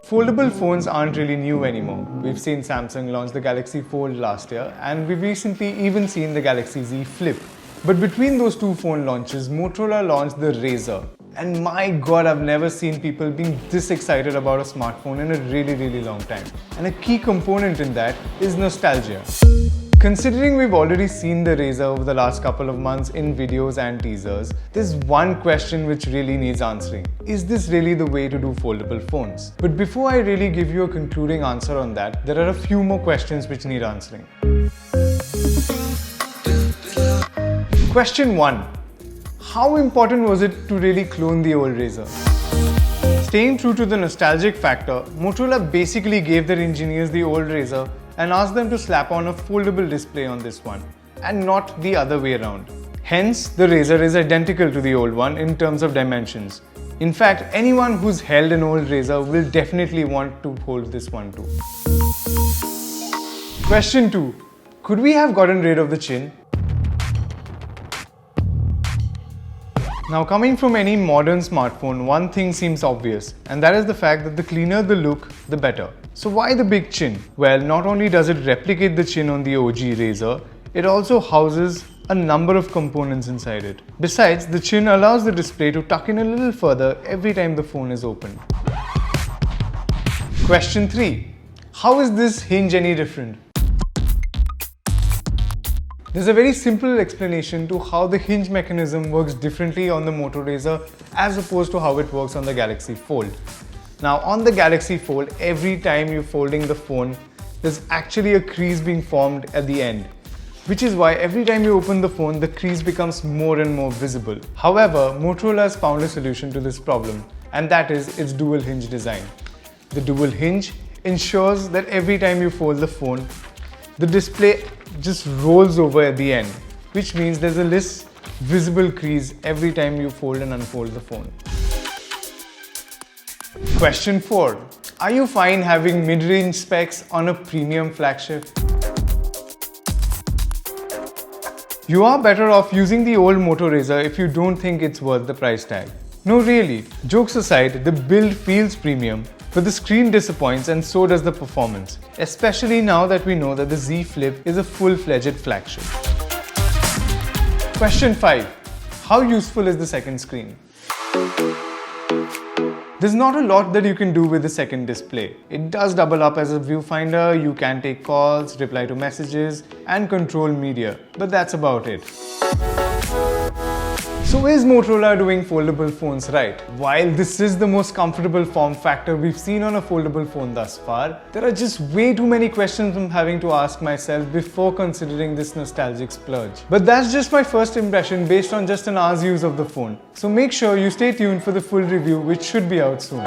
Foldable phones aren't really new anymore. We've seen Samsung launch the Galaxy Fold last year, and we've recently even seen the Galaxy Z Flip. But between those two phone launches, Motorola launched the Razr. And my god, I've never seen people being this excited about a smartphone in a really long time. And a key component in that is nostalgia. Considering we've already seen the Razr over the last couple of months in videos and teasers, there's one question which really needs answering. Is this really the way to do foldable phones? But before I really give you a concluding answer on that, there are a few more questions which need answering. Question 1. How important was it to really clone the old Razr? Staying true to the nostalgic factor, Motorola basically gave their engineers the old Razr and asked them to slap on a foldable display on this one, and not the other way around. Hence, the Razr is identical to the old one in terms of dimensions. In fact, anyone who's held an old Razr will definitely want to hold this one too. Question 2. Could we have gotten rid of the chin? Now, coming from any modern smartphone, one thing seems obvious, and that is the fact that the cleaner the look, the better. So why the big chin? Well, not only does it replicate the chin on the OG Razr, it also houses a number of components inside it. Besides, the chin allows the display to tuck in a little further every time the phone is opened. Question 3. How is this Hinge any different? There's a very simple explanation to how the hinge mechanism works differently on the Moto Razr as opposed to how it works on the Galaxy Fold. Now, on the Galaxy Fold, every time you're folding the phone, there's actually a crease being formed at the end, which is why every time you open the phone, the crease becomes more and more visible. However, Motorola has found a solution to this problem, and that is its dual hinge design. The dual hinge ensures that every time you fold the phone, the display just rolls over at the end, which means there's a less visible crease every time you fold and unfold the phone. Question 4. Are you fine having mid-range specs on a premium flagship? You are better off using the old Moto Razr if you don't think it's worth the price tag. No, really. Jokes aside, the build feels premium, but the screen disappoints and so does the performance, especially now that we know that the Z Flip is a full-fledged flagship. Question 5. How useful is the second screen? There's not a lot that you can do with the second display. It does double up as a viewfinder, you can take calls, reply to messages, and control media, but that's about it. So is Motorola doing foldable phones right? While this is the most comfortable form factor we've seen on a foldable phone thus far, there are just way too many questions I'm having to ask myself before considering this nostalgic splurge. But that's just my first impression based on just an hour's use of the phone. So make sure you stay tuned for the full review, which should be out soon.